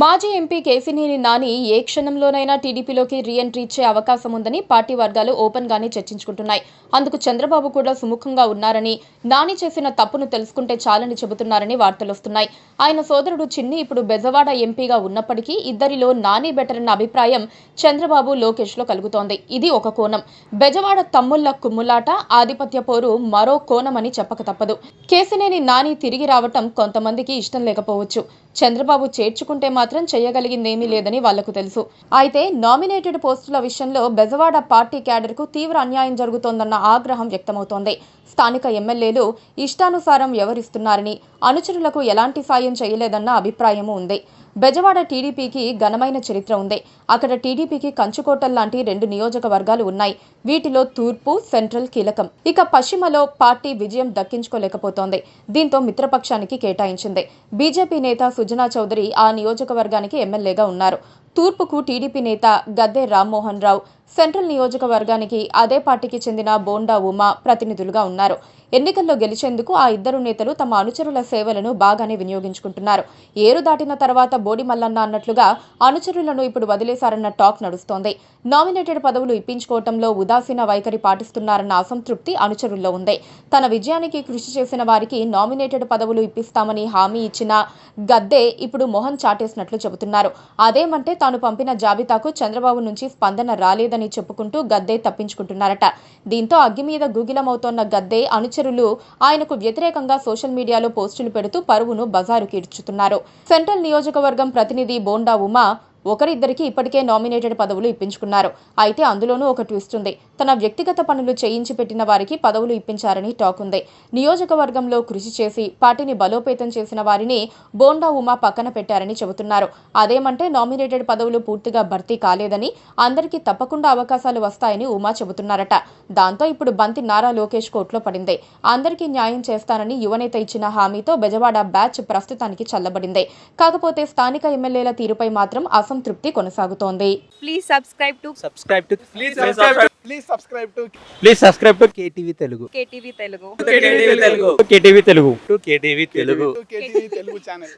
మాజీ ఎంపీ కేశినేని నాని ఏ క్షణంలోనైనా టీడీపీలోకి రీఎంట్రీ ఇచ్చే అవకాశం ఉందని పార్టీ వర్గాలు ఓపెన్ గానే చర్చించుకుంటున్నాయి. అందుకు చంద్రబాబు కూడా సుముఖంగా ఉన్నారని, నాని చేసిన తప్పును తెలుసుకుంటే చాలని చెబుతున్నారని వార్తలొస్తున్నాయి. ఆయన సోదరుడు చిన్ని ఇప్పుడు బెజవాడ ఎంపీగా ఉన్నప్పటికీ ఇద్దరిలో నాని బెటర్ అన్న అభిప్రాయం చంద్రబాబు, లోకేష్ లో కలుగుతోంది. ఇది ఒక కోణం. బెజవాడ తమ్ముళ్ల కుమ్ములాట, ఆధిపత్య పోరు మరో కోణమని చెప్పక తప్పదు. కేశినేని నాని తిరిగి రావటం కొంతమందికి ఇష్టం లేకపోవచ్చు. చంద్రబాబు చేర్చుకుంటే మాత్రం చేయగలిగిందేమీ లేదని వాళ్లకు తెలుసు. అయితే నామినేటెడ్ పోస్టుల విషయంలో బెజవాడ పార్టీ క్యాడర్కు తీవ్ర అన్యాయం జరుగుతోందన్న ఆగ్రహం వ్యక్తమవుతోంది. స్థానిక ఎమ్మెల్యేలు ఇష్టానుసారం వ్యవహరిస్తున్నారని, అనుచరులకు ఎలాంటి సాయం చేయలేదన్న అభిప్రాయమూ ఉంది. బెజవాడ టీడీపీకి ఘనమైన చరిత్ర ఉంది. అక్కడ టీడీపీకి కంచుకోటల్లాంటి 2 నియోజకవర్గాలు ఉన్నాయి. వీటిలో తూర్పు, సెంట్రల్ కీలకం. ఇక పశ్చిమలో పార్టీ విజయం దక్కించుకోలేకపోతోంది. దీంతో మిత్రపక్షానికి కేటాయించింది. బీజేపీ నేత సుజనా చౌదరి ఆ నియోజకవర్గానికి ఎమ్మెల్యేగా ఉన్నారు. తూర్పుకు టీడీపీ నేత గద్దె రామ్మోహన్ రావు, సెంట్రల్ నియోజకవర్గానికి అదే పార్టీకి చెందిన బోండా ఉమా ప్రతినిధులుగా ఉన్నారు. ఎన్నికల్లో గెలిచేందుకు ఆ ఇద్దరు నేతలు తమ అనుచరుల సేవలను బాగానే వినియోగించుకుంటున్నారు. ఏరు దాటిన తర్వాత బోడి మల్లన్న అన్నట్లుగా అనుచరులను ఇప్పుడు వదిలేశారన్న టాక్ నడుస్తోంది. నామినేటెడ్ పదవులు ఇప్పించుకోవటంలో ఉదాసీన వైఖరి పాటిస్తున్నారన్న అసంతృప్తి అనుచరుల్లో ఉంది. తన విజయానికి కృషి చేసిన వారికి నామినేటెడ్ పదవులు ఇప్పిస్తామని హామీ ఇచ్చిన గద్దె ఇప్పుడు మొహం చాటేసినట్లు చెబుతున్నారు. అదేమంటే తాను పంపిన జాబితాకు చంద్రబాబు నుంచి స్పందన రాలేదని చెప్పుకుంటూ గద్దె తప్పించుకుంటున్నారట. దీంతో అగ్గి మీద గుగిలమవుతోన్న గద్దె అనుచరులు ఆయనకు వ్యతిరేకంగా సోషల్ మీడియాలో పోస్టులు పెడుతూ పరువును బజారుకి ఇడ్చుతున్నారు. సెంట్రల్ నియోజకవర్గం ప్రతినిధి బోండా ఉమా ఒకరిద్దరికి ఇప్పటికే నామినేటెడ్ పదవులు ఇప్పించుకున్నారు. అయితే అందులోనూ ఒక ట్విస్ట్ ఉంది. తన వ్యక్తిగత పనులు చేయించి పెట్టిన వారికి పదవులు ఇప్పించారని టాక్ ఉంది. నియోజకవర్గంలో కృషి చేసి పార్టీని బలోపేతం చేసిన వారిని బోండా ఉమా పక్కన పెట్టారని చెబుతున్నారు. అదేమంటే నామినేటెడ్ పదవులు పూర్తిగా భర్తీ కాలేదని, అందరికీ తప్పకుండా అవకాశాలు వస్తాయని ఉమా చెబుతున్నారట. దాంతో ఇప్పుడు బంతి నారా లోకేష్ కోర్టులో పడింది. అందరికీ న్యాయం చేస్తానని యువనేత ఇచ్చిన హామీతో బెజవాడ బ్యాచ్ ప్రస్తుతానికి చల్లబడింది. కాకపోతే స్థానిక ఎమ్మెల్యేల తీరుపై మాత్రం అసంతృప్తి కొనసాగుతోంది. Please subscribe to KTV Telugu. KTV Telugu. KTV Telugu channel.